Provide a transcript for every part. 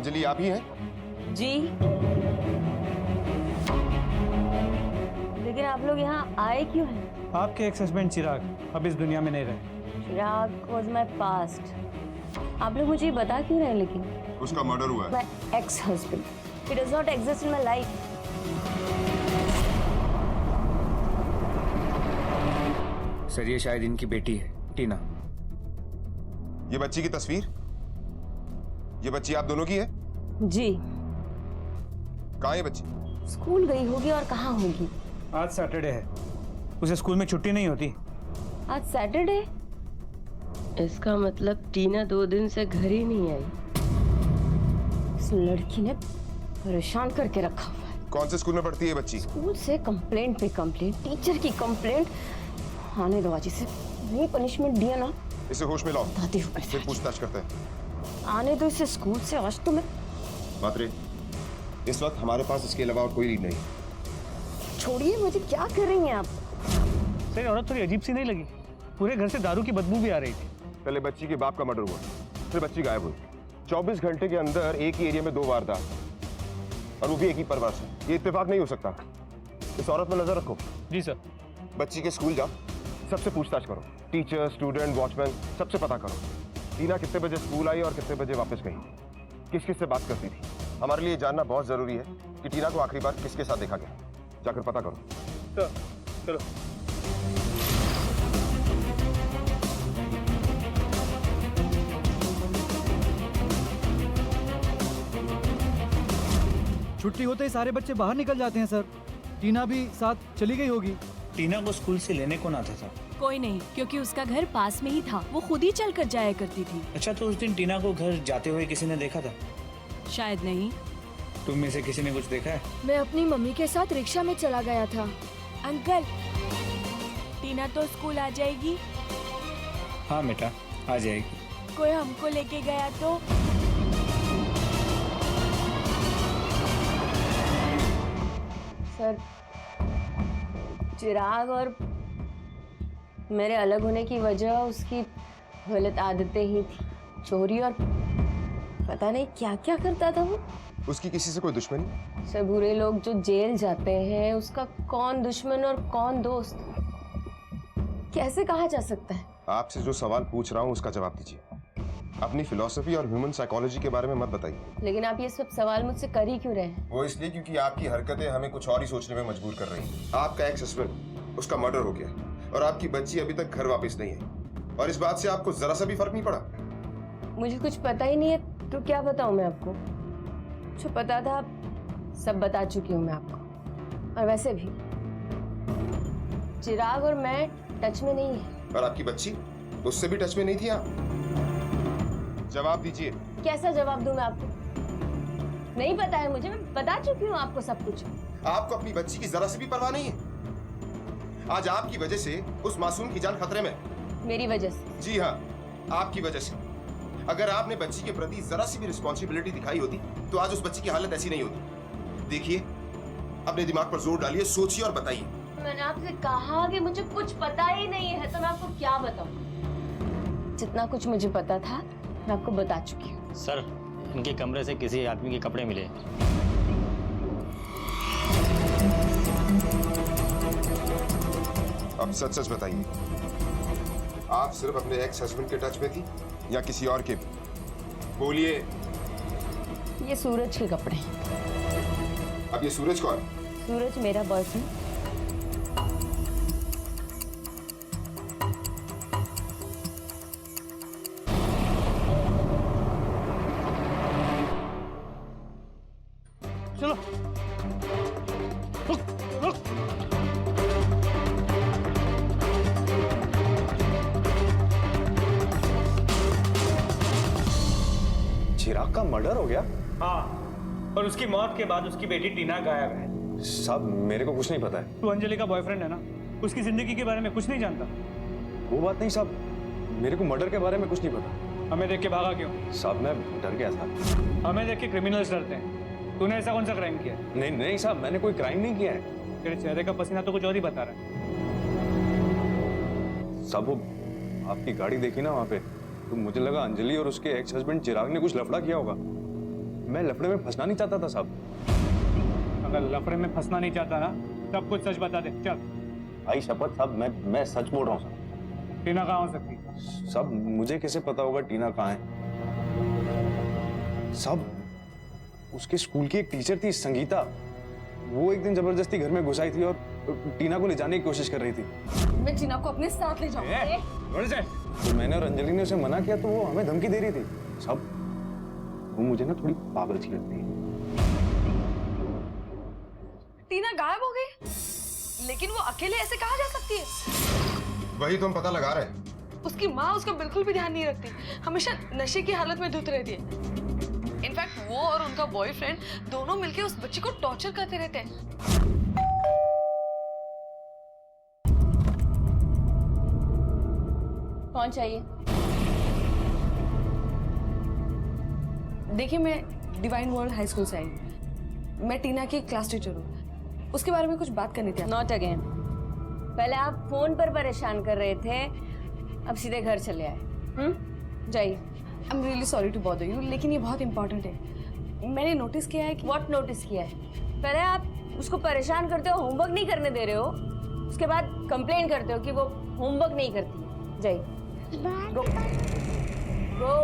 अंजलि आप ही हैं? जी। लेकिन आप लोग यहाँ आए क्यों हैं? आपके एक्स हस्बैंड चिराग अब इस दुनिया में नहीं रहे। चिराग वाज माय पास्ट। आप लोग मुझे बता क्यों रहे हैं? लेकिन उसका मर्डर हुआ है। My ex husband, he does not exist in my life. Sir ये शायद इनकी बेटी है, टीना। ये बच्ची की तस्वीर, ये बच्ची आप दोनों की है? जी। कहाँ है बच्ची? स्कूल गई होगी और कहाँ होगी? आज सैटरडे है, उसे स्कूल में छुट्टी नहीं होती। आज सैटरडे? इसका मतलब टीना 2 दिन से घर ही नहीं आई। इस लड़की ने परेशान करके रखा हुआ है। कौन से स्कूल में पढ़ती है बच्ची? स्कूल से कंप्लेंट पे कंप्लेंट, टीचर की कंप्लेंट। आने दो आज इसे, नहीं पनिशमेंट दिया ना। इसे होश में लाओ, बताती हूँ कैसे। फिर पूछताछ करते हैं। आने दो इसे स्कूल से, आज तो मैं। मात्रे, इस वक्त हमारे पास इसके अलावा और कोई लीड नहीं। छोड़िए मुझे, क्या कर रही हैं आप? सर औरत थोड़ी अजीब सी नहीं लगी? पूरे घर से दारू की बदबू भी आ रही थी। पहले बच्ची के बाप का मर्डर हुआ, फिर बच्ची गायब हुई। 24 घंटे के अंदर एक ही एरिया में 2 वारदात, और वो भी एक ही परिवार से। ये इत्तेफाक नहीं हो सकता। इस औरत पर नजर रखो। जी सर। बच्ची के स्कूल जाओ, सबसे पूछताछ करो। टीचर, स्टूडेंट, वॉचमैन, सबसे पता करो टीना कितने बजे स्कूल आई और कितने बजे वापस गई, किस किस से बात करती थी। हमारे लिए जानना बहुत जरूरी है कि टीना को आखिरी बार किसके साथ देखा गया। जाकर पता करो। सर चलो। छुट्टी होते ही सारे बच्चे बाहर निकल जाते हैं सर। टीना भी साथ चली गई होगी। टीना को स्कूल से लेने कौन आता था? कोई नहीं, क्योंकि उसका घर पास में ही था। वो खुद ही चल कर जाया करती थी। अच्छा, तो उस दिन टीना को घर जाते हुए किसी ने देखा था? शायद नहीं। तुम में से किसी ने कुछ देखा है? मैं अपनी मम्मी के साथ रिक्शा में चला गया था। अंकल, टीना तो स्कूल आ जाएगी। हाँ बेटा, आ जाएगी। कोई हमको लेके गया तो? सर, चिराग और मेरे अलग होने की वजह उसकी गलत आदतें ही थी। चोरी और पता नहीं क्या क्या करता था वो। उसकी किसी से कोई दुश्मनी? सब बुरे लोग जो जेल जाते हैं, उसका कौन दुश्मन और कौन दोस्त कैसे कहा जा सकता है? आपसे जो सवाल पूछ रहा हूँ उसका जवाब दीजिए। अपनी फिलॉसफी और ह्यूमन साइकोलॉजी के बारे में मत बताइए। लेकिन आप ये सब सवाल मुझसे कर ही क्यों रहे हैं? वो इसलिए क्योंकि आपकी हरकतें हमें कुछ और ही सोचने में मजबूर कर रही हैं। आपका एक्स हस्बैंड, उसका मर्डर हो गया और आपकी बच्ची अभी तक घर वापस नहीं है, और इस बात से आपको जरा सा भी फर्क नहीं पड़ा। मुझे कुछ पता ही नहीं है तो क्या बताऊं मैं आपको? जो पता था सब बता चुकी हूँ मैं आपको। और वैसे भी चिराग और मैं टच में नहीं है। और आपकी बच्ची, उससे भी टच में नहीं थी आप? जवाब दीजिए। कैसा जवाब दूं मैं आपको? नहीं पता है मुझे, मैं बता चुकी हूँ आपको सब कुछ। आपको अपनी बच्ची की जरा सी भी परवाह नहीं है। आज आपकी वजह से उस मासूम की जान खतरे में। मेरी वजह से? जी हाँ, आपकी वजह से। अगर आपने बच्ची के प्रति जरा सी भी रिस्पॉन्सिबिलिटी दिखाई होती तो आज उस बच्ची की हालत ऐसी नहीं होती। देखिए, अपने दिमाग पर जोर डालिए, सोचिए और बताइए। मैंने आपसे कहा कि मुझे कुछ पता ही नहीं है, तो मैं आपको क्या बताऊं? जितना कुछ मुझे पता था मैं आपको बता चुकी हूँ। सर, इनके कमरे से किसी आदमी के कपड़े मिले। अब सच सच बताइए, आप सिर्फ अपने एक्स हस्बैंड के टच में थी या किसी और के भी? बोलिए। ये सूरज के कपड़े। अब ये सूरज कौन? सूरज मेरा बॉयफ्रेंड। चलो रुक रुक। चिराग का मर्डर हो गया? हाँ, और उसकी मौत के बाद उसकी बेटी टीना गायब है। साहब, मेरे को कुछ नहीं पता है। तू अंजलि का बॉयफ्रेंड है ना, उसकी जिंदगी के बारे में कुछ नहीं जानता? वो बात नहीं साहब, मेरे को मर्डर के बारे में कुछ नहीं पता। हमें देख के भागा क्यों? साहब, मैं डर गया था। हमें देख के क्रिमिनल्स डरते हैं। तूने ऐसा कौन सा क्राइम किया? नहीं नहीं साहब, मैंने कोई क्राइम नहीं किया है। तेरे चेहरे का पसीना तो कुछ और ही बता रहा है। साहब, वो आपकी गाड़ी देखी ना वहाँ पे, तो मुझे लगा अंजलि और उसके एक्स हस्बैंड चिराग ने कुछ लफड़ा किया होगा। मैं लफड़े में फंसना नहीं चाहता था साहब। अगर लफड़े में फंसना नहीं चाहता ना तब कुछ सच बता दे। चल। आई शपथ साहब, मैं सच बोल रहा हूँ साहब। टीना कहाँ हो सकती? साहब मुझे कैसे पता होगा टीना कहाँ है? साहब उसके स्कूल की एक टीचर थी संगीता, वो एक दिन जबरदस्ती घर में घुस आई थी और टीना को ले जाने की कोशिश कर रही थी। मैं टीना को अपने साथ ले जाऊंगी। तो मैंने और अंजलि ने उसे मना किया तो वो हमें धमकी दे रही थी। साहब वो मुझे ना थोड़ी पागल सी लगती है। टीना गायब हो गई, लेकिन वो अकेले ऐसे कहाँ जा सकती है? वही तो हम पता लगा रहे हैं। उसकी माँ उसका बिल्कुल भी ध्यान नहीं रखती, हमेशा नशे की हालत में धुत रहती है। इनफैक्ट वो और उनका बॉयफ्रेंड दोनों मिलकर उस बच्ची को टॉर्चर करते रहते हैं। कौन चाहिए? देखिए, मैं डिवाइन वर्ल्ड हाई स्कूल से आई हूँ। मैं टीना की क्लास टीचर हूँ। उसके बारे में कुछ बात करनी थी। Not again. पहले आप फोन पर परेशान कर रहे थे, अब सीधे घर चले आए। जाइए। I am really sorry to bother you, लेकिन ये बहुत इंपॉर्टेंट है। मैंने नोटिस किया है कि व्हाट नोटिस किया है? पहले आप उसको परेशान करते हो, होमवर्क नहीं करने दे रहे हो, उसके बाद कंप्लेन करते हो कि वो होमवर्क नहीं करती। जाइए। गो गो,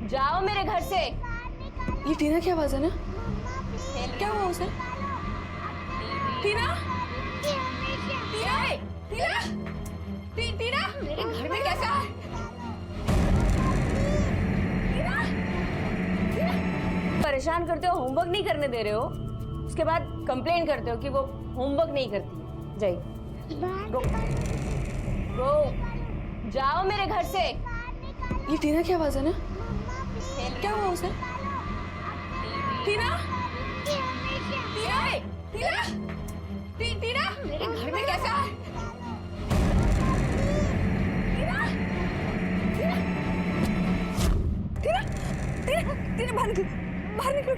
जाओ मेरे घर से। ये टीना की आवाज है ना? क्या हुआ उसे? टीना? टीना? टीना? टीना? मेरे घर में कैसे आए? परेशान करते हो, होमवर्क नहीं करने दे रहे हो, उसके बाद कंप्लेन करते हो कि वो होमवर्क नहीं करती। जाइए। गो गो, जाओ मेरे घर से। ये टीना की आवाज है ना? क्या हुआ उसे? टीना? टीना? टीना? टीना? मेरे घर में कैसे आए? टीना? टीना? टीना? टीना? टीना बाहर निकलो, बाहर निकलो,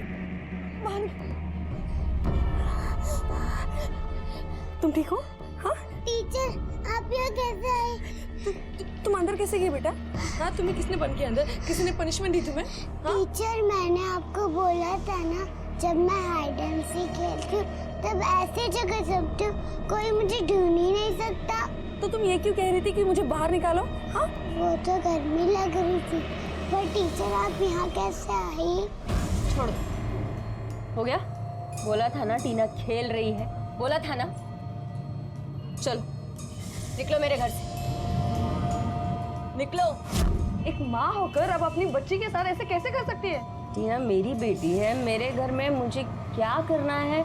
बाहर निकलो। तुम ठीक हो? हाँ? टीचर, आप यहाँ कैसे आए? तुम अंदर कैसे गए बेटा? हाँ, तुम्हें किसने बंद किया अंदर? किसी ने पनिशमेंट दी तुम्हें? हाँ? टीचर, मैंने आपको बोला था ना, जब मैं हाइड एंड सीक खेलती हूँ तब ऐसी जगह छुपती हूँ, कोई मुझे ढूंढ ही नहीं सकता। तो तुम ये क्यों कह रही थी कि मुझे बाहर निकालो? हाँ? वो तो गर्मी लग रही थी, पर टीचर आप यहाँ कैसे आई? छोड़ दो। हो गया? बोला था ना टीना खेल रही है, बोला था ना। चलो निकलो मेरे घर से, निकलो। एक माँ होकर अब अपनी बच्ची के साथ ऐसे कैसे कर सकती है? टीना मेरी बेटी है, मेरे घर में मुझे क्या करना है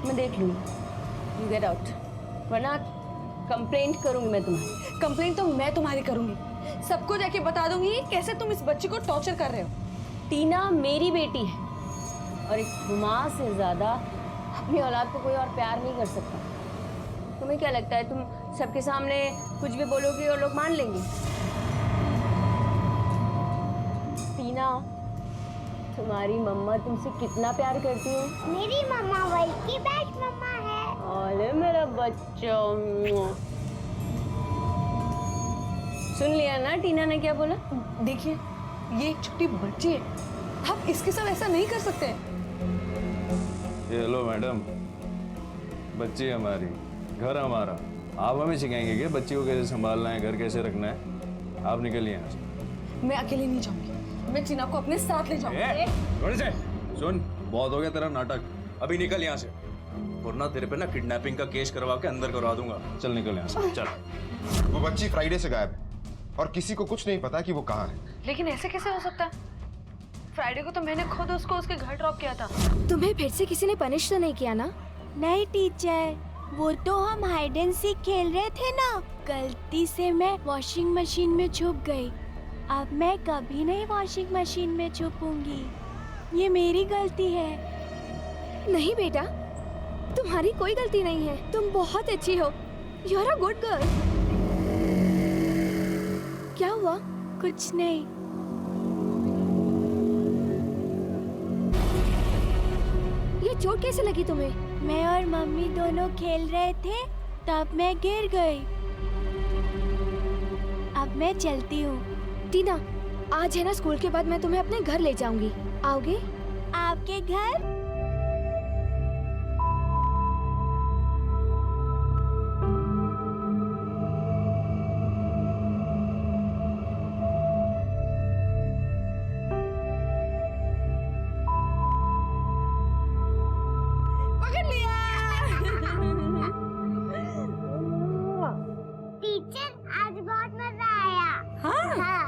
मैं देख लूंगी। यू गेट आउट, वरना कंप्लेंट करूंगी मैं तुम्हारी। कंप्लेंट तो मैं तुम्हारी करूंगी, सबको जाके बता दूंगी कैसे तुम इस बच्ची को टॉर्चर कर रहे हो। टीना मेरी बेटी है और एक माँ से ज्यादा अपनी औलाद को कोई और प्यार नहीं कर सकता। तुम्हें क्या लगता है तुम सबके सामने कुछ भी बोलोगी और लोग मान लेंगे? टीना, तुम्हारी मम्मा तुमसे कितना प्यार करती है? मेरी मम्मा वर्ल्ड की बेस्ट मम्मा है। अरे मेरा बच्चा, सुन लिया ना टीना ने क्या बोला? देखिए, ये एक छोटी बच्ची है, आप इसके साथ ऐसा नहीं कर सकते। ये लो मैडम, बच्ची हमारी, घर हमारा। आप हमें सिखाएंगे कि बच्ची को कैसे संभालना है, घर कैसे रखना है? आप निकलिए यहाँ से। मैं अकेले नहीं जाऊंगी, मैं टीना को अपने साथ ले जाऊंगी। सुन, बहुत हो गया तेरा नाटक, अभी निकल यहाँ से, वरना तेरे पे ना किडनैपिंग का केस करवा के अंदर करवा दूंगा। चल निकल यहाँ से, चल। वो बच्ची फ्राइडे से गायब है और किसी को कुछ नहीं पता कि वो कहाँ है। लेकिन ऐसे कैसे हो सकता है? फ्राइडे को तो मैंने खुद उसको उसके घर ड्रॉप किया था। तुम्हें फिर से किसी ने पनिश तो नहीं किया ना? नहीं टीचर, वो तो हम हाइड एंड सीक खेल रहे थे ना, गलती से मैं वॉशिंग मशीन में छुप गई। अब मैं कभी नहीं वॉशिंग मशीन में छुपूंगी, ये मेरी गलती है। नहीं बेटा, तुम्हारी कोई गलती नहीं है, तुम बहुत अच्छी हो। You are a good girl. क्या हुआ? कुछ नहीं। ये चोट कैसे लगी तुम्हें? मैं और मम्मी दोनों खेल रहे थे, तब मैं गिर गई। अब मैं चलती हूँ। टीना, आज है ना स्कूल के बाद मैं तुम्हें अपने घर ले जाऊंगी, आओगे? आपके घर? पकड़ लिया। टीचर आज बहुत मजा आया। हाँ? हाँ।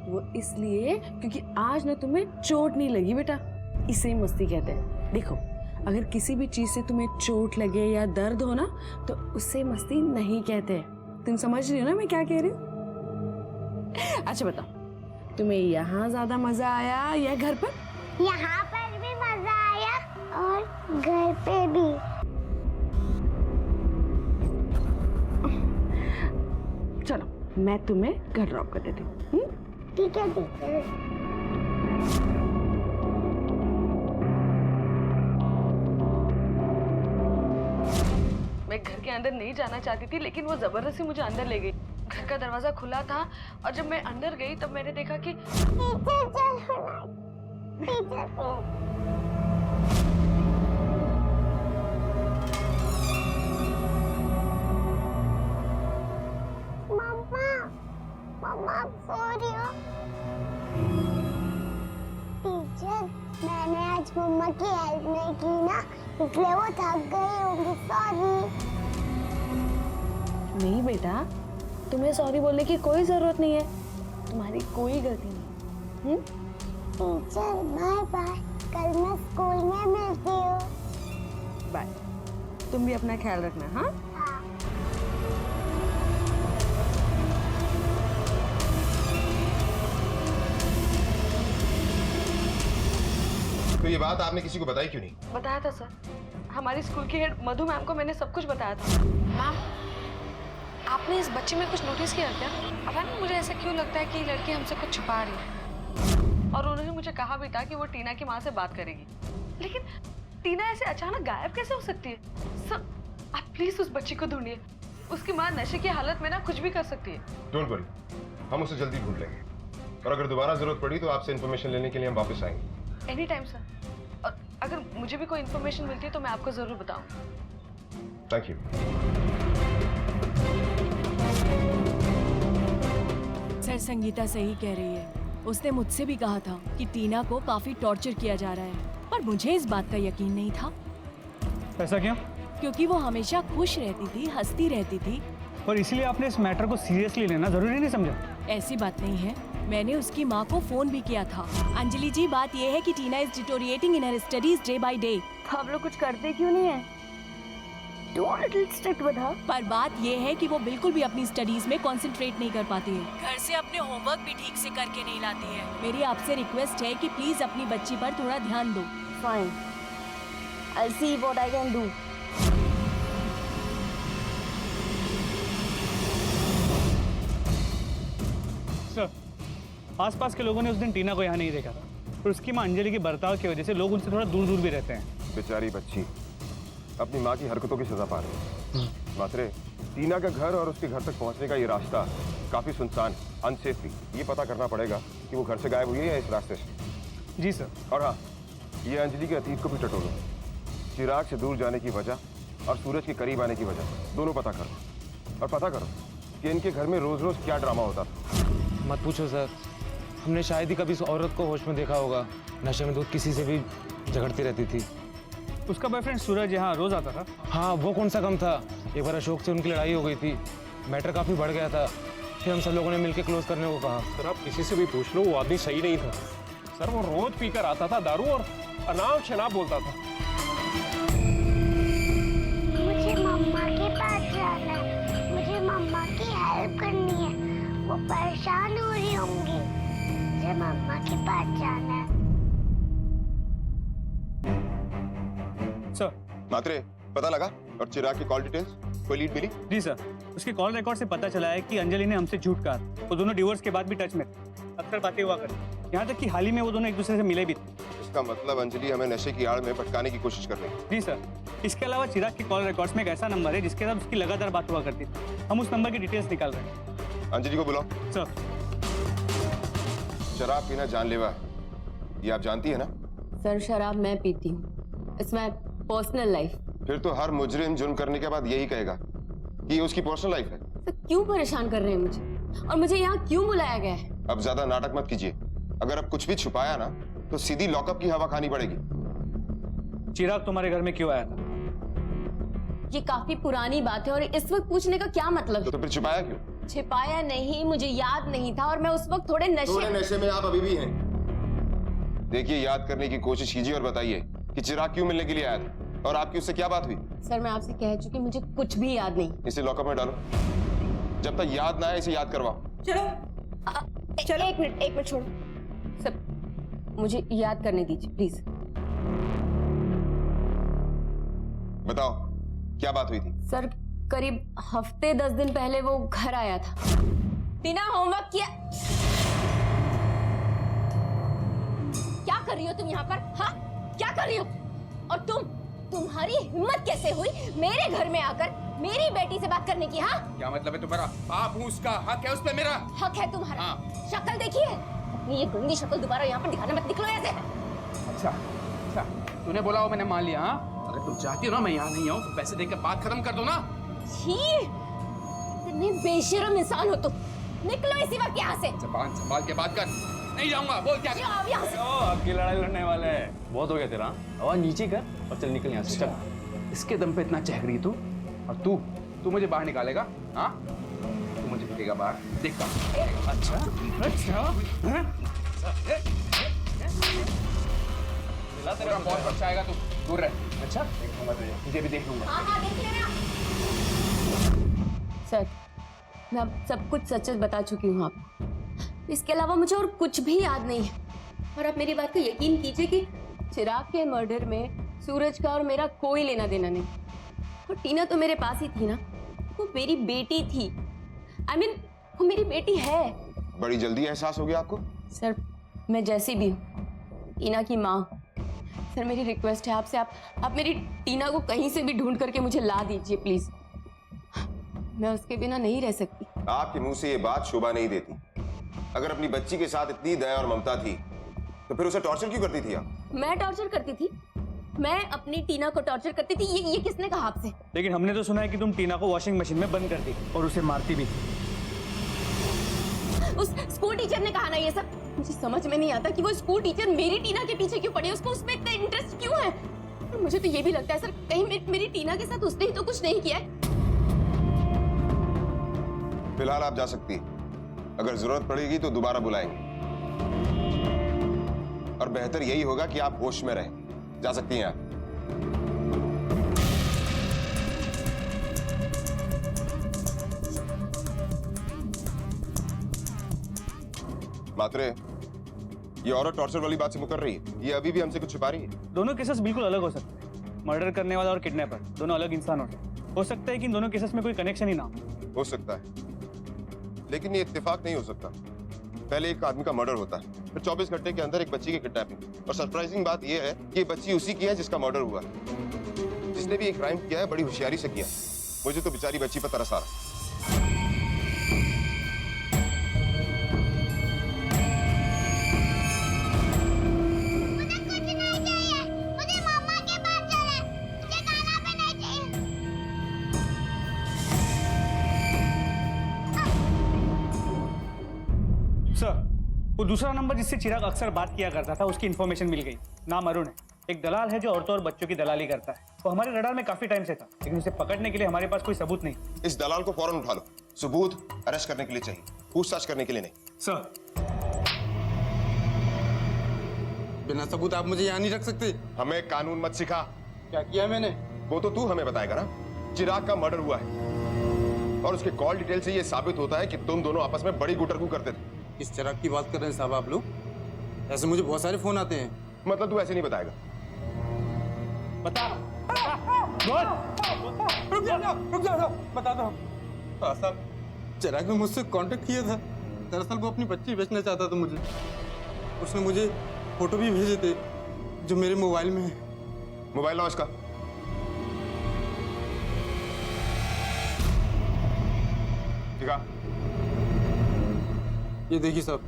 वो इसलिए क्योंकि आज ना तुम्हें चोट नहीं लगी बेटा, इसे मस्ती कहते हैं। देखो, अगर किसी भी चीज से तुम्हें चोट लगे या दर्द हो ना, तो उससे मस्ती नहीं कहते। तुम समझ रही हो ना मैं क्या कह रही हूँ? अच्छा बताओ, तुम्हें यहाँ ज्यादा मजा आया या घर पर? यहाँ पर भी मजा आया और घर पे भी। चलो मैं तुम्हें घर ड्रॉप कर देती हूँ। ठीक है टीचर। मैं घर के अंदर नहीं जाना चाहती थी, लेकिन वो जबरदस्ती मुझे अंदर ले गई। घर का दरवाजा खुला था और जब मैं अंदर गई तब मैंने देखा कि टीचर चलो ना। टीचर मम्मा, मम्मा आप सो रही हो? टीचर मैंने आज मम्मा की हेल्प नहीं की ना, इसलिए वो थक गई होंगी। सॉरी। नहीं बेटा, तुम्हें सॉरी बोलने की कोई जरूरत नहीं है, तुम्हारी कोई गलती नहीं। टीचर बाय बाय, कल मैं स्कूल में मिलती हूँ। बाय। तुम भी अपना ख्याल रखना। हाँ? हाँ। तो ये बात आपने किसी को बताई क्यों नहीं? बताया था सर, हमारी स्कूल की हेड मधु मैम को मैंने सब कुछ बताया था। मैम, आपने इस बच्चे में कुछ नोटिस किया क्या? पता नहीं मुझे ऐसा क्यों लगता है कि लड़की हमसे कुछ छुपा रही है। और उन्होंने मुझे कहा भी था कि वो टीना की माँ से बात करेगी, लेकिन टीना ऐसे अचानक गायब कैसे हो सकती है? सर आप प्लीज उस बच्ची को ढूंढिए, उसकी माँ नशे की हालत में ना कुछ भी कर सकती है। डोंट वरी, हम उसे जल्दी ढूंढ लेंगे और अगर दोबारा जरूरत पड़ी तो आपसे इन्फॉर्मेशन लेने के लिए हम वापस आएंगे। एनी टाइम सर, और अगर मुझे भी कोई इन्फॉर्मेशन मिलती है तो मैं आपको जरूर बताऊंगी। Thank you. सर संगीता सही कह रही है, उसने मुझसे भी कहा था कि टीना को काफी टॉर्चर किया जा रहा है, पर मुझे इस बात का यकीन नहीं था। ऐसा क्यों? क्योंकि वो हमेशा खुश रहती थी, हंसती रहती थी। और इसीलिए आपने इस मैटर को सीरियसली लेना जरूरी नहीं समझा? ऐसी बात नहीं है, मैंने उसकी माँ को फोन भी किया था। अंजलि जी, बात ये है कि Tina is deteriorating in her studies day by day. तो आप लोग कुछ करते क्यों नहीं है? Don't little strict with her. पर बात ये है कि वो बिल्कुल भी अपनी स्टडीज में कंसंट्रेट नहीं कर पाती है। घर से अपने होमवर्क भी ठीक से करके नहीं लाती है। मेरी आपसे रिक्वेस्ट है कि प्लीज अपनी बच्ची पर थोड़ा ध्यान दो। Fine. I'll see what I can do. Sir, आसपास के लोगों ने उस दिन टीना को यहाँ नहीं देखा था, और उसकी माँ अंजलि के बर्ताव की वजह से लोग उनसे थोड़ा दूर दूर भी रहते हैं। बेचारी बच्ची अपनी माँ की हरकतों की सजा पा रही है। मात्रे, टीना का घर और उसके घर तक पहुंचने का ये रास्ता काफी सुनसान, अनसेफ थी। ये पता करना पड़ेगा कि वो घर से गायब हुई है या इस रास्ते से। जी सर। और हाँ, ये अंजलि के अतीत को भी टटोलो। चिराग से दूर जाने की वजह और सूरज के करीब आने की वजह, दोनों पता करो। और पता करो कि इनके घर में रोज रोज क्या ड्रामा होता था। मत पूछो सर, हमने शायद ही कभी इस औरत को होश में देखा होगा। नशे में दूध किसी से भी झगड़ती रहती थी। उसका बॉयफ्रेंड सूरज यहाँ रोज आता था? हाँ, वो कौन सा कम था। एक बार अशोक से उनकी लड़ाई हो गई थी, मैटर काफी बढ़ गया था। फिर हम सब लोगों ने मिलकर क्लोज करने को कहा। सर आप किसी से भी पूछ लो, वो आदमी सही नहीं था। सर वो रोज पीकर आता था दारू और अनाप शनाप बोलता था। मुझे मम्मा के पास जाना है, मुझे मम्मा की हेल्प करनी है। वो परेशान हो रही होंगी, मुझे मम्मा के पास जाना है। सर। मात्रे, पता लगा? और चिराग की कॉल डिटेल्स कोई लीड मिली? जी सर, उसके कॉल रिकॉर्ड से पता चला है कि अंजलि ने हमसे झूठ कहा। वो दोनों डिवोर्स के बाद भी टच में थे, अक्सर बातें हुआ करती। यहाँ तक कि हाल ही में वो दोनों एक दूसरे से मिले भी थे। इसका मतलब अंजलि हमें नशे की आड़ में भटकाने की कोशिश कर रही है। जी सर, इसके अलावा चिराग के कॉल रिकॉर्ड्स में एक ऐसा नंबर है जिसके साथ उसकी लगातार बात हुआ करती थी। हम उस नंबर की डिटेल्स निकाल रहे हैं। अंजलि को बुलाओ। सर। शराब पीना जानलेवा है, ये आप जानती है ना? सर शराब मैं पीती हूँ, इट्स माय पर्सनल लाइफ। फिर तो हर मुजरिम जुर्म करने के बाद यही कहेगा कि ये उसकी पर्सनल लाइफ है। तो क्यों परेशान कर रहे हैं मुझे, और मुझे यहाँ क्यों बुलाया गया है? अब ज्यादा नाटक मत कीजिए। अगर अब कुछ भी छुपाया ना तो सीधी लॉकअप की हवा खानी पड़ेगी। चिराग तुम्हारे घर में क्यों आया था? ये काफी पुरानी बात है और इस वक्त पूछने का क्या मतलब है? तो फिर छिपाया क्यों? छिपाया नहीं, मुझे याद नहीं था और मैं उस वक्त थोड़े नशे में आप अभी भी हैं। देखिए, याद करने की कोशिश कीजिए और बताइए कि चिराग क्यों मिलने के लिए आया था और आपकी उससे क्या बात हुई? सर मैं आपसे कह चुकी, मुझे कुछ भी याद नहीं। इसे लॉकअप में डालो, जब तक याद ना आए इसे याद करवाओ। चलो एक मिनट छोड़ो सब, मुझे याद करने दीजिए प्लीज। बताओ क्या बात हुई थी? सर करीब हफ्ते 10 दिन पहले वो घर आया था। टीना होमवर्क किया? क्या कर रही हो तुम यहाँ पर? हाँ क्या कर रही हो? और तुम्हारी हिम्मत कैसे हुई मेरे घर में आकर मेरी बेटी से बात करने की? हाँ क्या मतलब है तुम्हारा? बाप हूँ उसका, हक है उस पे मेरा। हक है तुम्हारा? हाँ। शक्ल देखिए, अपनी ये गंदी शक्ल दोबारा यहाँ पर दिखाने मत, निकलो ऐसे। अच्छा तूने बोला वो मैंने मान लिया। हाँ अगर तुम चाहती हो ना मैं यहाँ नहीं आऊँ तो पैसे देकर बात खत्म कर दो ना। छी, इतने बेशर्म इंसान हो तुम, निकलो इसी वक्त यहाँ से। जबान संभाल के बात कर। नहीं जाऊंगा, बोल क्या? अब यहाँ से। आपकी लड़ाई लड़ने वाले हैं। बहुत हो गया तेरा। आवाज नीचे कर और चल निकल यहाँ से। चल। इसके दम पे इतना चहक रही तू, और तू मुझे बाहर निकालेगा? हाँ तू मुझे निकलेगा बाहर, देखता। अच्छा तेरा बहुत अच्छा आएगा, तू दूर रह। अच्छा मुझे भी देख लूंगा। सर मैं अब सब कुछ सच सच बता चुकी हूँ आपको, इसके अलावा मुझे और कुछ भी याद नहीं है। और आप मेरी बात को यकीन कीजिए कि चिराग के मर्डर में सूरज का और मेरा कोई लेना देना नहीं। और टीना तो मेरे पास ही थी ना, वो मेरी बेटी थी। I mean, वो मेरी बेटी है। बड़ी जल्दी एहसास हो गया आपको? सर मैं जैसी भी हूँ टीना की माँ। सर मेरी रिक्वेस्ट है आपसे, आप मेरी टीना को कहीं से भी ढूंढ करके मुझे ला दीजिए प्लीज। मैं उसके बिना नहीं रह सकती। आपके मुंह से ये बात शोभा नहीं देती। अगर अपनी बच्ची के साथ इतनी दया और ममता थी तो फिर उसे टॉर्चर क्यों करती थी आप? मैं टॉर्चर करती थी? मैं अपनी टीना को टॉर्चर करती थी? ये किसने कहा आपसे? लेकिन हमने तो सुना है कि तुम टीना को वॉशिंग मशीन में बंद करती और उसे मारती भी थी। उस स्कूल टीचर ने कहा ना ये सब। मुझे समझ में नहीं आता कि वो स्कूल टीचर मेरी टीना के पीछे क्यों पड़ी, उसको उसमें इतना इंटरेस्ट क्यों है। और मुझे तो ये भी लगता है सर, कहीं मेरी टीना के साथ उसने ही तो कुछ नहीं किया है। फिलहाल आप जा सकती हैं, अगर जरूरत पड़ेगी तो दोबारा बुलाएंगे। और बेहतर यही होगा कि आप होश में रहें। जा सकती हैं आप। मात्रे, ये औरत टॉर्चर वाली बात से मुकर रही है। ये अभी भी हमसे कुछ छुपा रही है। दोनों केसेस बिल्कुल अलग हो सकते हैं। मर्डर करने वाला और किडनैपर दोनों अलग इंसान हो सकता है कि इन दोनों केसेस में कोई कनेक्शन ही ना हो सकता है, लेकिन ये इत्तेफाक नहीं हो सकता। पहले एक आदमी का मर्डर होता है, फिर 24 घंटे के अंदर एक बच्ची की किडनैपिंग। और सरप्राइजिंग बात यह है कि ये बच्ची उसी की है जिसका मर्डर हुआ। जिसने भी एक क्राइम किया है बड़ी होशियारी से किया। मुझे तो बेचारी बच्ची पर तरस आ रहा है। वो दूसरा नंबर जिससे चिराग अक्सर बात किया करता था, उसकी इन्फॉर्मेशन मिल गई। नाम अरुण है, एक दलाल है जो औरतों और बच्चों की दलाली करता है। वो हमारे रडार में काफी टाइम से था, लेकिन उसे पकड़ने के लिए हमारे पास कोई सबूत नहीं। इस दलाल को फौरन उठा लो। सबूत अरेस्ट करने के लिए चाहिए, पूछताछ करने के लिए नहीं। सर बिना सबूत आप मुझे यहाँ नहीं रख सकते। हमें कानून मत सिखा। क्या किया मैंने? वो तो तू हमें बताएगा ना। चिराग का मर्डर हुआ है और उसके कॉल डिटेल से ये साबित होता है कि तुम दोनों आपस में बड़ी गुटरगू करते थे। किस चिराग की बात कर रहे हैं साहब आप लोग? ऐसे मुझे बहुत सारे फोन आते हैं। मतलब तू ऐसे नहीं बताएगा? बता। रुक जा, बता दो। साहब चिराग ने मुझसे कांटेक्ट किया था। दरअसल वो अपनी बच्ची बेचना चाहता था मुझे। उसने मुझे फोटो भी भेजे थे जो मेरे मोबाइल में है। मोबाइल लाओ इसका। ठीक है, ये देखिए साहब।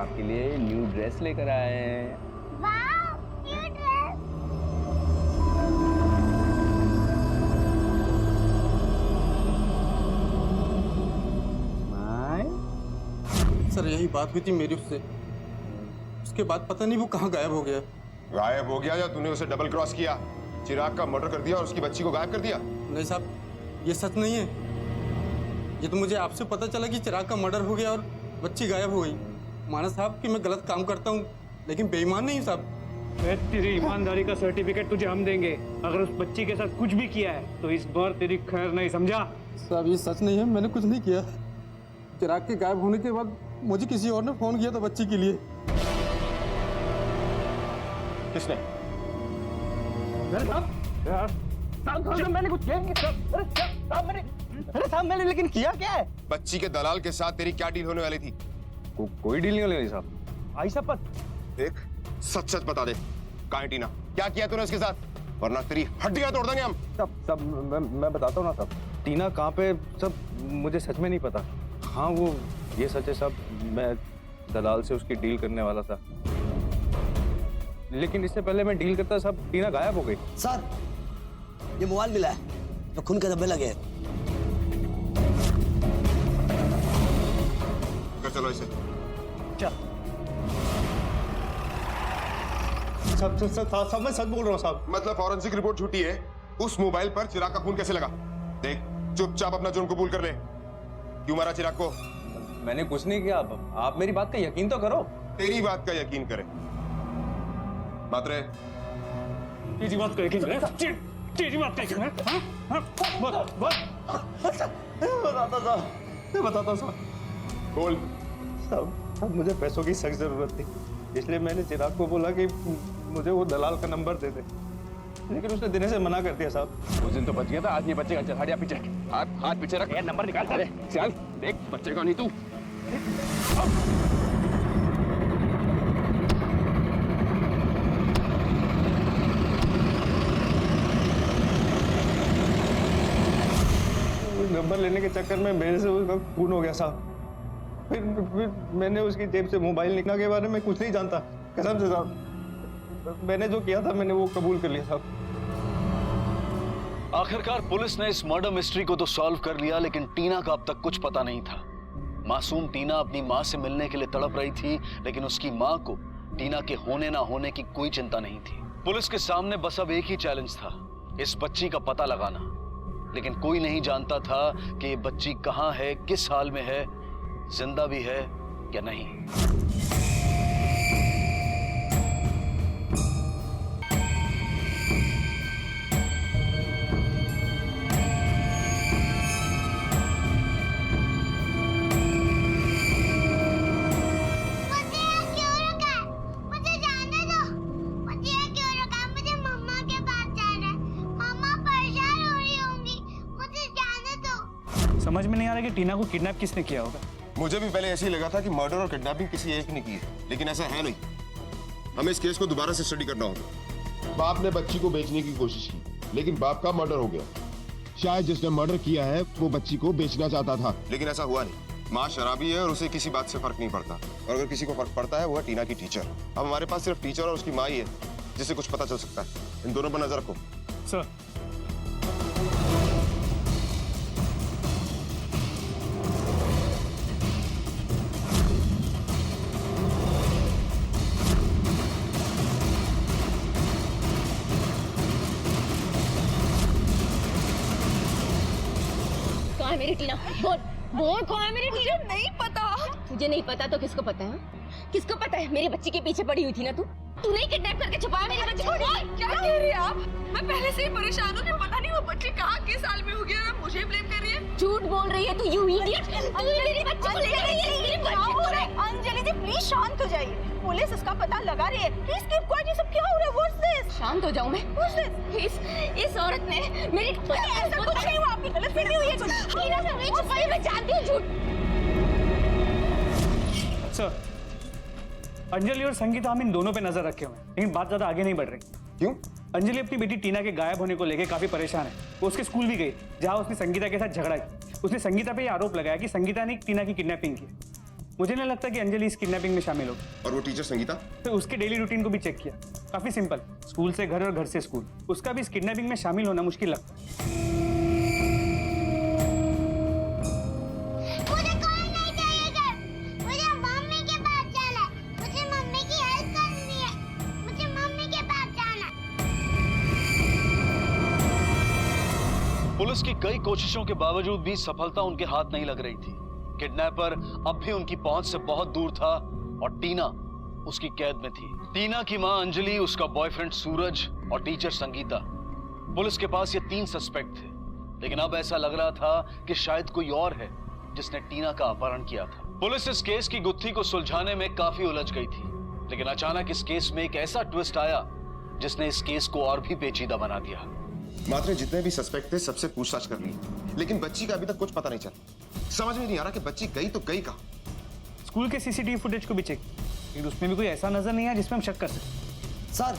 आपके लिए न्यू ड्रेस लेकर आए हैं। वाह, ये ड्रेस। सर यही बात हुई थी मेरी उससे, उसके बाद पता नहीं वो कहाँ गायब हो गया। गायब हो गया या तूने उसे डबल क्रॉस किया, चिराग का मर्डर कर दिया और उसकी बच्ची को गायब कर दिया? नहीं साहब, ये सच नहीं है। ये तो मुझे आपसे पता चला कि चिराग का मर्डर हो गया और बच्ची गायब हो गई। माना साहब कि मैं गलत काम करता हूँ, लेकिन बेईमान नहीं हूँ साहब। तेरी ईमानदारी का सर्टिफिकेट तुझे हम देंगे। अगर उस बच्ची के साथ कुछ भी किया है तो इस बार तेरी खैर नहीं, समझा? साहब ये सच नहीं है, मैंने कुछ नहीं किया। चिराग के गायब होने के बाद मुझे किसी और ने फोन किया था बच्ची के लिए। किसने? मैंने कुछ किया साहब, मैंने लेकिन किया क्या है? बच्ची के दलाल के साथ तेरी क्या डील होने वाली थी? कोई डील नहीं वाली साहब। आई सब देख, सच सच बता दे, कहाँ है टीना? क्या किया तूने उसके साथ? वरना तेरी हड्डियां तोड़ देंगे हम। सब मैं बताता हूँ ना साहब। टीना कहाँ पे, सब मुझे सच में नहीं पता। हाँ वो ये सच है साहब, मैं दलाल से उसकी डील करने वाला था, लेकिन इससे पहले मैं डील करता साहब टीना गायब हो गई। सर ये मोबाइल मिला है तो खून के धब्बे लगे। चलो इसे सब मैं सच बोल रहा हूँ साहब। मतलब फॉरेंसिक रिपोर्ट झूठी है? उस मोबाइल पर चिराग का खून कैसे लगा? देख, चुपचाप अपना जुर्म कबूल कर ले। क्यों मारा चिराग को? मैंने कुछ नहीं किया। आप मेरी बात का यकीन तो करो। तेरी बात का यकीन करे मात्रे। तेरी बात का यकीन करे? तेरी बात का यकीन करे? बताता साहब। बोल। साहब मुझे पैसों की सख्त जरूरत थी, इसलिए मैंने चिराग को बोला कि मुझे वो दलाल का नंबर दे दे, लेकिन उसने देने से मना कर दिया साहब। उस दिन तो बच गया था, आज नहीं बचेगा। चल हट पीछे, हाथ पीछे रख, नंबर निकाल। चले चल, देख बच्चे का नहीं तू। नंबर लेने के चक्कर में मेरे से उसका खून हो गया साहब। फिर मैंने उसकी जेब से मोबाइल निकालने के बारे में कुछ नहीं जानता, कसम से साहब। मैंने जो किया था मैंने वो कबूल कर लिया साहब। आखिरकार पुलिस ने इस मर्डर मिस्ट्री को तो सॉल्व कर लिया, लेकिन टीना का अब तक कुछ पता नहीं था। मासूम टीना अपनी माँ से मिलने के लिए तड़प रही थी, लेकिन उसकी माँ को टीना के होने ना होने की कोई चिंता नहीं थी। पुलिस के सामने बस अब एक ही चैलेंज था, इस बच्ची का पता लगाना। लेकिन कोई नहीं जानता था कि ये बच्ची कहाँ है, किस हाल में है, जिंदा भी है या नहीं। समझ में नहीं आ रहा कि टीना को किडनैप किसने किया होगा। मुझे भी पहले ऐसे ही लगा था कि मर्डर और किडनैपिंग किसी एक ने की है, लेकिन ऐसा है नहीं। हमें इस केस को दोबारा से स्टडी करना होगा। बाप ने बच्ची को बेचने की कोशिश की, लेकिन बाप का मर्डर हो गया। शायद जिसने मर्डर किया है वो बच्ची को बेचना चाहता था, लेकिन ऐसा हुआ नहीं। माँ शराबी है और उसे किसी बात से फर्क नहीं पड़ता, और अगर किसी को फर्क पड़ता है वो है टीना की टीचर। अब हमारे पास सिर्फ टीचर और उसकी माँ ही है जिससे कुछ पता चल सकता है। इन दोनों पर नजर रखो। सर मेरी टीना, बोल बोल कौन है मेरी टीना? नहीं पता। तुझे नहीं पता तो किसको पता है? किसको पता है? मेरे बच्ची के पीछे पड़ी हुई थी ना तू नहीं किडनैप करके छुपाया मेरे बच्चे को? क्या कह रही है आप? मैं पहले से ही परेशान हूँ कि पता नहीं वो बच्ची कहाँ किस साल में होगी और मुझे ब्लेम कर रही है। झूठ बोल रही है तू, यू इडियट। तू मेरी बच्ची को लेकर आई है, मेरी बच्ची को। अंजलि जी प्लीज शांत हो जाइए, पुलिस इसका पता लगा रही है। प्लीज कीप क्वाइट, ये सब क्या हो रहा है? What's this? शांत हो जाऊं मैं? What's this? इस औरत ने मेरी ऐसा कुछ नहीं हुआ, आपकी गलतफहमी हुई है कुछ। टीना से नहीं छुपाई, मैं जानती हूँ झूठ। सर अंजलि और संगीता हम इन दोनों पे नजर रखे हुए हैं, लेकिन बात ज्यादा आगे नहीं बढ़ रही। क्यों? अंजलि अपनी बेटी टीना के गायब होने को लेकर काफी परेशान है। वो उसके स्कूल भी गई जहां उसने संगीता के साथ झगड़ा किया। उसने संगीता पे ये आरोप लगाया कि संगीता ने टीना की किडनैपिंग की। मुझे नहीं लगता कि अंजलि इस किडनैपिंग में शामिल होगी। और वो टीचर संगीता? तो उसके डेली रूटीन को भी चेक किया, काफी सिंपल, स्कूल से घर और घर से स्कूल। उसका भी इस किडनैपिंग में शामिल होना मुश्किल लगता है। मुझे कोई नहीं चाहिए घर। मुझे मम्मी के पास जाना है। मुझे मम्मी की हेल्प करनी है। मुझे मम्मी के पास जाना है। पुलिस की कई कोशिशों के बावजूद भी सफलता उनके हाथ नहीं लग रही थी। किडनैपर अब भी उनकी पहुंच से बहुत दूर था और टीना उसकी कैद में थी। टीना की मां अंजलि, उसका बॉयफ्रेंड सूरज और टीचर संगीता। पुलिस के पास ये 3 सस्पेक्ट थे, लेकिन अब ऐसा लग रहा था कि शायद कोई और है जिसने टीना का अपहरण किया था। पुलिस इस केस की गुत्थी को सुलझाने में काफी उलझ गई थी, लेकिन अचानक इस केस में एक ऐसा ट्विस्ट आया जिसने इस केस को और भी पेचीदा बना दिया। मात्र जितने भी सस्पेक्ट थे सबसे पूछताछ कर ली, लेकिन बच्ची का अभी तक कुछ पता नहीं चला। समझ में नहीं आ रहा कि बच्ची गई तो गई कहां। स्कूल के सीसीटीवी फुटेज को भी चेक, लेकिन उसमें भी कोई ऐसा नजर नहीं आया जिसमें हम शक कर सकें। सर,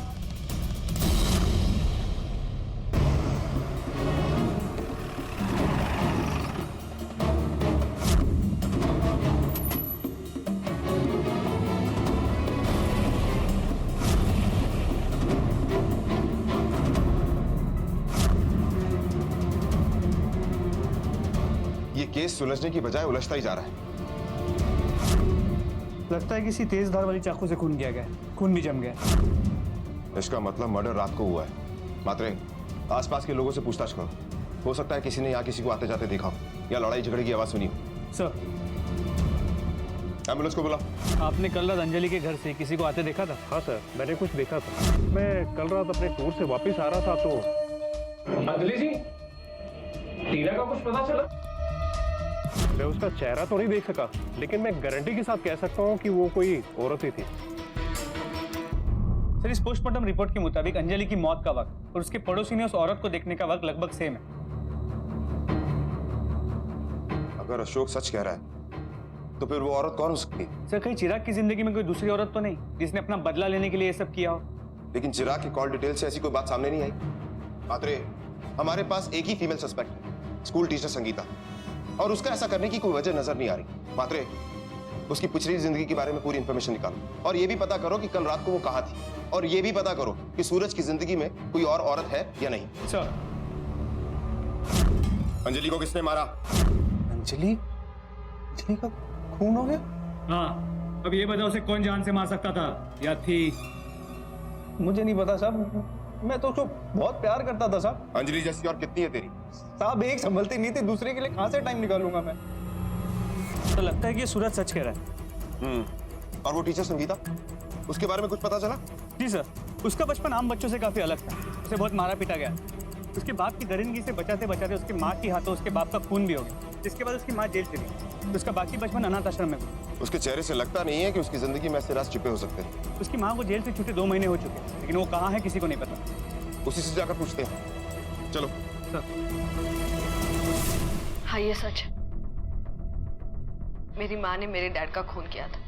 ये केस सुलझने की बजाय उलझता ही जा रहा है। लगता है किसी तेज धार वाली चाकू से खून किया गया, खून भी जम गया। इसका मतलब मर्डर रात को हुआ है। मात्रे, आसपास के लोगों से पूछताछ करो। हो सकता है किसी ने यहाँ किसी को आते जाते देखा हो या लड़ाई झगड़े की आवाज सुनी हो। सर, एम्बुलेंस को बुला। आपने कल रात अंजलि के घर से किसी को आते देखा था? हाँ सर, मैंने कुछ देखा था। मैं कल रात अपने टूर से वापस आ रहा था तो। अंजलि जी, टीना का कुछ पता चला? मैं उसका चेहरा तो नहीं देख सका, लेकिन मैं गारंटी के साथ कह सकता हूँ कि वो कोई औरत ही थी। सर, इस पोस्टमार्टम रिपोर्ट के मुताबिक अंजलि की मौत का वक्त और उसके पड़ोसी ने उस औरत को देखने का वक्त लगभग सेम है। अगर अशोक सच कह रहा है तो फिर वो औरत कौन हो सकती है? सर, कहीं चिराग की जिंदगी में कोई दूसरी औरत तो नहीं जिसने अपना बदला लेने के लिए ये सब किया हो? लेकिन चिराग की कॉल डिटेल से ऐसी कोई बात सामने नहीं आई। मात्रे, हमारे पास एक ही फीमेल सस्पेक्ट है, स्कूल टीचर संगीता, और उसका ऐसा करने की कोई वजह नजर नहीं आ रही। मात्रे, उसकी पिछली जिंदगी के बारे में पूरी इंफॉर्मेशन निकालो और ये भी पता करो कि कल रात को वो कहां थी, और ये भी पता करो कि सूरज की जिंदगी में कोई और औरत है या नहीं। सर, अंजलि को किसने मारा? अंजलि का खून हो गया? हाँ, अब ये बताओ उसे कौन जान से मार सकता था या थी? मुझे नहीं पता साहब, मैं तो उसको बहुत प्यार करता था साहब। अंजलि जैसी और कितनी है तेरी? साहब, एक संभलती नहीं थी, दूसरे के लिए कहां से टाइम निकालूंगा मैं? तो लगता है कि ये सूरज सच कह रहा है। और वो टीचर संगीता, उसके बारे में कुछ पता चला? जी सर, उसका बचपन आम बच्चों से काफी अलग था। उसे बहुत मारा पीटा गया। उसके बाप की दरिंदगी से बचाते बचाते उसकी माँ की हाथों उसके बाप का खून भी हो गया, जिसके बाद उसकी माँ जेल चली। उसका बाकी बचपन अनाथ आश्रम में हुआ। उसके चेहरे से लगता नहीं है कि उसकी जिंदगी में ऐसे राज छिपे हो सकते हैं। उसकी माँ को जेल से छूटे 2 महीने हो चुके हैं, लेकिन वो कहाँ है किसी को नहीं पता। उसी से जाकर पूछते हैं। चलो सर। हाँ, ये सच है। मेरी माँ ने मेरे डैड का खून किया था,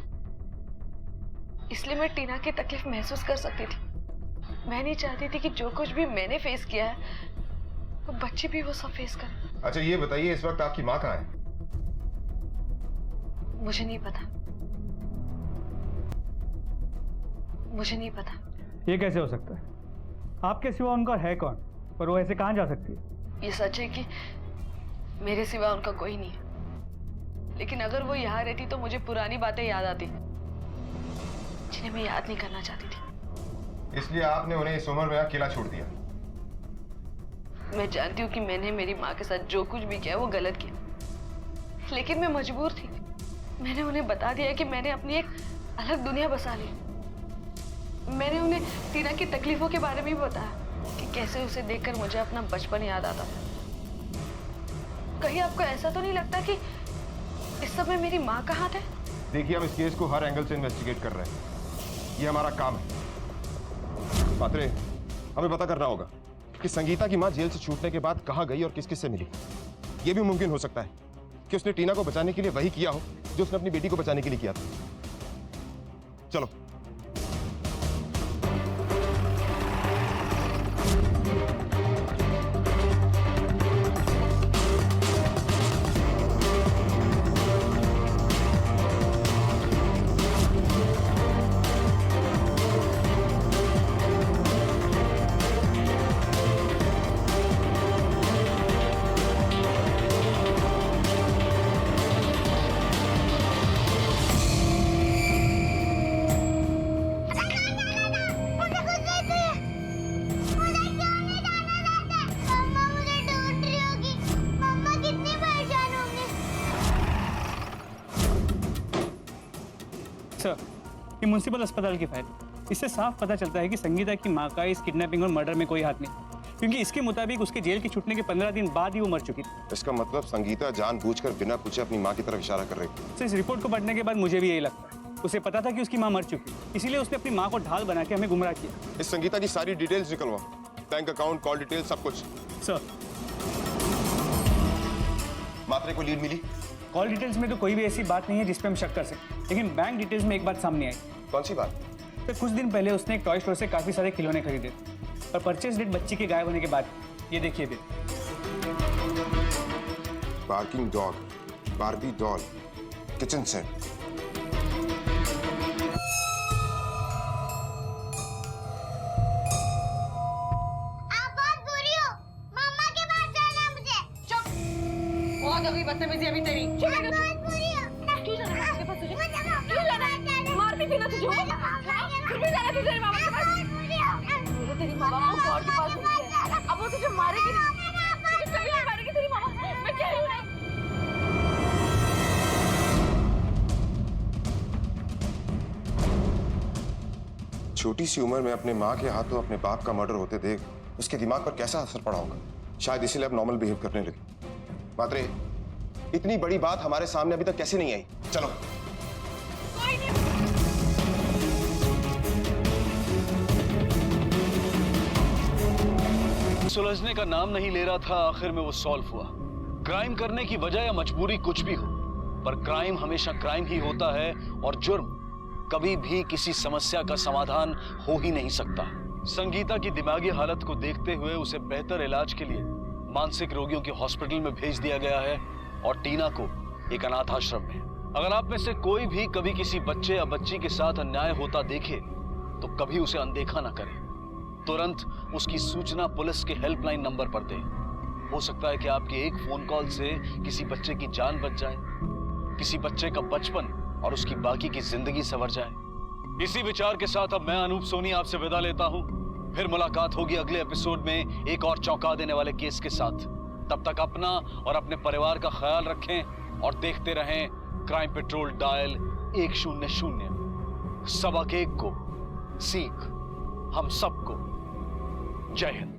इसलिए मैं टीना की तकलीफ महसूस कर सकती थी। मैं नहीं चाहती थी कि जो कुछ भी मैंने फेस किया है वो बच्चे भी वो सब फेस करें। अच्छा, ये बताइए इस वक्त आपकी माँ कहाँ है? मुझे नहीं पता, मुझे नहीं पता। ये कैसे हो सकता है? आपके सिवा उनका है कौन? पर वो ऐसे कहाँ जा सकती है? ये सच है कि मेरे सिवा उनका कोई नहीं है, लेकिन अगर वो यहाँ रहती तो मुझे पुरानी बातें याद आती जिन्हें मैं याद नहीं करना चाहती थी। इसलिए आपने उन्हें इस उम्र में अकेला छोड़ दिया। मैं जानती हूँ कि मैंने मेरी माँ के साथ जो कुछ भी किया वो गलत किया, लेकिन मैं मजबूर थी। मैंने उन्हें बता दिया कि मैंने अपनी एक अलग दुनिया बसा ली। मैंने उन्हें टीना की तकलीफों के बारे में भी बताया कि कैसे उसे देखकर मुझे अपना बचपन याद आता था। कहीं आपको ऐसा तो नहीं लगता कि इस समय मेरी माँ कहाँ थे? देखिए, हम इस केस को हर एंगल से इन्वेस्टिगेट कर रहे हैं। ये हमारा काम है। मात्रे, हमें पता करना होगा कि संगीता की माँ जेल से छूटने के बाद कहाँ गई और किस किस से मिली। यह भी मुमकिन हो सकता है कि उसने टीना को बचाने के लिए वही किया हो जो उसने अपनी बेटी को बचाने के लिए किया था। चलो। सर, ये म्युनिसिपल अस्पताल की फाइल। इससे साफ पता चलता है कि संगीता की माँ का इस किडनैपिंग और मर्डर में कोई हाथ नहीं, क्योंकि इसके मुताबिक उसके जेल के छूटने के 15 दिन बाद ही वो मर चुकी थी। इसका मतलब संगीता जानबूझकर बिना पूछे अपनी माँ की तरफ इशारा कर रही थी। सर, इस रिपोर्ट को पढ़ने के बाद मुझे भी यही लगता है। उसे पता था कि उसकी माँ मर चुकी, इसीलिए उसने अपनी माँ को ढाल बना के हमें गुमराह किया। इस संगीता की सारी डिटेल्स निकलवा, बैंक अकाउंट, कॉल डिटेल, सब कुछ। सर, मात्रे को लीड मिली? कॉल डिटेल्स में तो कोई भी ऐसी बात नहीं है जिस पे हम शक कर सकें, लेकिन बैंक डिटेल्स में एक बात सामने आई। कौन सी बात? तो कुछ दिन पहले उसने एक टॉय स्टोर से काफी सारे खिलौने खरीदे और परचेज डेट बच्ची के गायब होने के बाद। ये देखिए bill. Barking dog, Barbie doll, kitchen set. आप बहुत बुरी हो, मम्मा के पास जाना है मुझे। चुप, बहुत हो गई बदतमीजी अभी तेरी। चुप आप बहुत बुरी हो। क्यों जाना है मम्मा के पास तुझे? मुझे मम्मा क्यों जाना है? के पास जाना है। मारती थी ना तुझे वो? फिर भी जाना तुझे मामा के पास? मुझे तेरी मामा को गॉड के पास भेज दिया। अब वो तुझे मारेगी नहीं, तुझे कभी नहीं मारेगी तेरी मामा। मैं कह रही हूँ ना। छोटी सी उम्र में अपने माँ के हाथों अपने बाप का मर्डर होते देख उसके दिमाग पर कैसा असर पड़ा होगा। शायद इसीलिए अब नॉर्मल बिहेव करने लगी। मात्रे, इतनी बड़ी बात हमारे सामने अभी तक कैसे नहीं आई? चलो। सुलझने का नाम नहीं ले रहा था, आखिर में वो सॉल्व हुआ। क्राइम करने की वजह या मजबूरी कुछ भी हो, पर क्राइम हमेशा क्राइम ही होता है और जुर्म कभी भी किसी समस्या का समाधान हो ही नहीं सकता। संगीता की दिमागी हालत को देखते हुए उसे बेहतर इलाज के लिए मानसिक रोगियों के हॉस्पिटल में भेज दिया गया है और टीना को एक अनाथ आश्रम में। अगर आप में से कोई भी कभी किसी बच्चे या बच्ची के साथ अन्याय होता देखे तो कभी उसे अनदेखा ना करें। तुरंत उसकी सूचना पुलिस के हेल्पलाइन नंबर पर दें। हो सकता है कि आपके एक फोन कॉल से किसी बच्चे की जान बच जाए, किसी बच्चे का बचपन और उसकी बाकी की जिंदगी संवर जाए। इसी विचार के साथ अब मैं अनूप सोनी आपसे विदा लेता हूं। फिर मुलाकात होगी अगले एपिसोड में एक और चौंका देने वाले केस के साथ। तब तक अपना और अपने परिवार का ख्याल रखें और देखते रहें क्राइम पेट्रोल डायल 100। सबक एक को सीख हम सबको। जय हिंद।